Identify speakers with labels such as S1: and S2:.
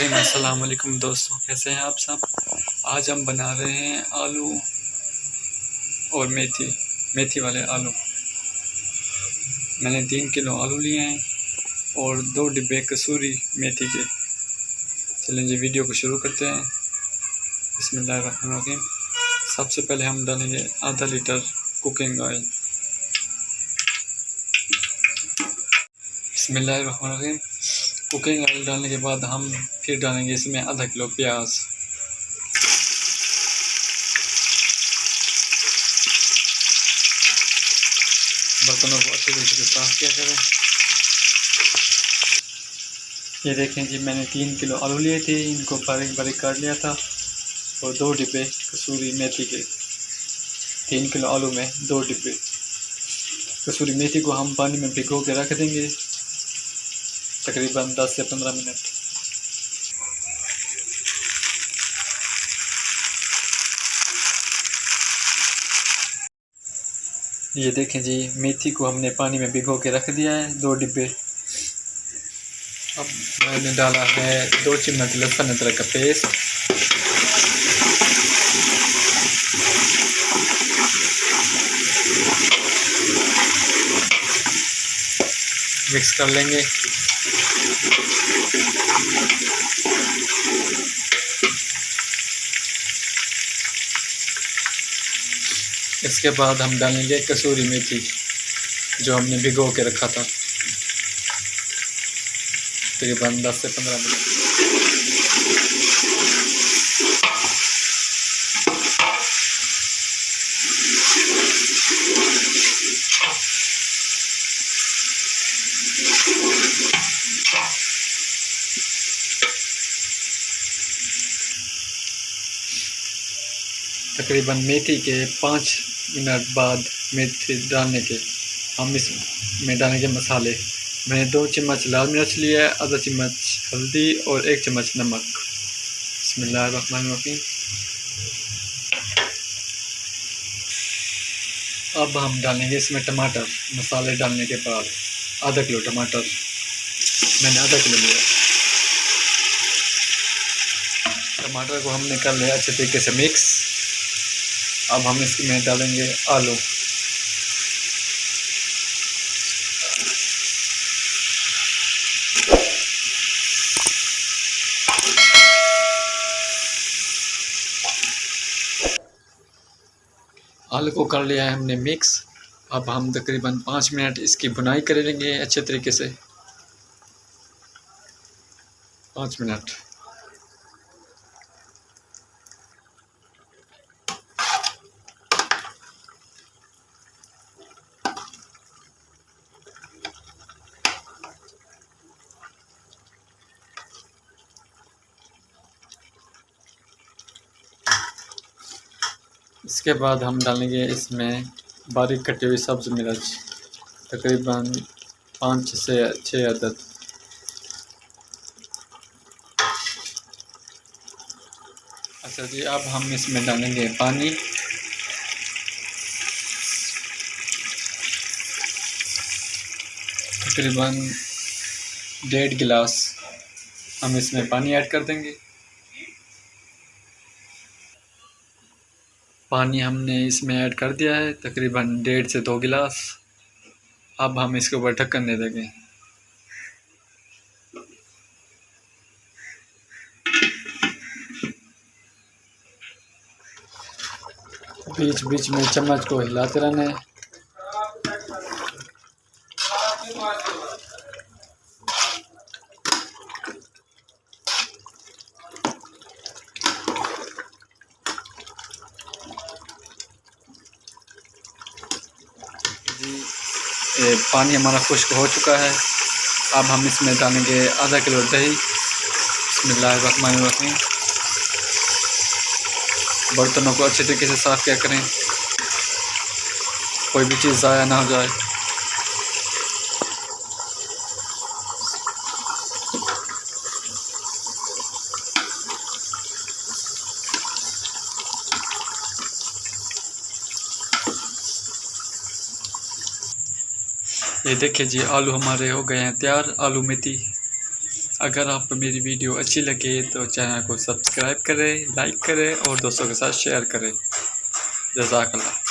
S1: बिस्मिल्लाहिर्रहमानिर्रहीम। अस्सलाम वालेकुम दोस्तों, कैसे हैं आप सब। आज हम बना रहे हैं आलू और मेथी वाले आलू। मैंने 3 किलो आलू लिए हैं और 2 डिब्बे कसूरी मेथी के। चलें जी वीडियो को शुरू करते हैं। बिस्मिल्लाहिर्रहमानिर्रहीम। सबसे पहले हम डालेंगे आधा लीटर कुकिंग ऑयल। बिस्मिल्लाहिर्रहमानिर्रहीम। कुकिंग ऑयल डालने के बाद हम फिर डालेंगे इसमें आधा किलो प्याज। बर्तनों को अच्छे तरीके से साफ किया करें। ये देखें जी, मैंने 3 किलो आलू लिए थे, इनको बारीक बारीक काट लिया था और 2 डिब्बे कसूरी मेथी के। 3 किलो आलू में 2 डिब्बे कसूरी मेथी को हम पानी में भिगो के रख देंगे तकरीबन 10 से 15 मिनट। ये देखें जी, मेथी को हमने पानी में भिगो के रख दिया है 2 डिब्बे। अब मैंने डाला है 2 चम्मच लहसुन अदरक का पेस्ट, मिक्स कर लेंगे। इसके बाद हम डालेंगे कसूरी मेथी जो हमने भिगो के रखा था तकरीबन 10 से 15 मिनट। तकरीबन मेथी के 5 मिनट बाद मेथी डालने के हम इसमें डालेंगे मसाले। मैंने 2 चम्मच लाल मिर्च लिया है, आधा चम्मच हल्दी और 1 चम्मच नमक। बिस्मिल्लाहिर्रहमानिर्रहीम। अब हम डालेंगे इसमें टमाटर। मसाले डालने के बाद आधा किलो टमाटर मैंने आधा किलो लिया। टमाटर को हमने कर लिया अच्छे तरीके से मिक्स। अब हम इसमें डालेंगे आलू। आलू को कर लिया है हमने मिक्स। अब हम तकरीबन 5 मिनट इसकी भुनाई कर लेंगे अच्छे तरीके से। 5 मिनट। इसके बाद हम डालेंगे इसमें बारीक कटी हुई सब्ज़ मिर्च, तकरीबन 5 से 6 अदद। अच्छा जी, अब हम इसमें डालेंगे पानी। तकरीबन 1.5 गिलास हम इसमें पानी ऐड कर देंगे। पानी हमने इसमें ऐड कर दिया है तकरीबन 1.5 से 2 गिलास। अब हम इसके ऊपर ढक्कन दे देंगे। बीच बीच में चम्मच को हिलाते रहना है। पानी हमारा खुश्क हो चुका है। अब हम इसमें डालेंगे आधा किलो दही। बिस्मिल्लाहिर्रहमानिर्रहीम। बर्तनों को अच्छे तरीके से साफ़ किया करें, कोई भी चीज़ ज़ाया ना हो जाए। ये देखिए जी, आलू हमारे हो गए हैं तैयार। आलू मेथी अगर आपको मेरी वीडियो अच्छी लगे तो चैनल को सब्सक्राइब करें, लाइक करें और दोस्तों के साथ शेयर करें। जज़ाकल्लाह।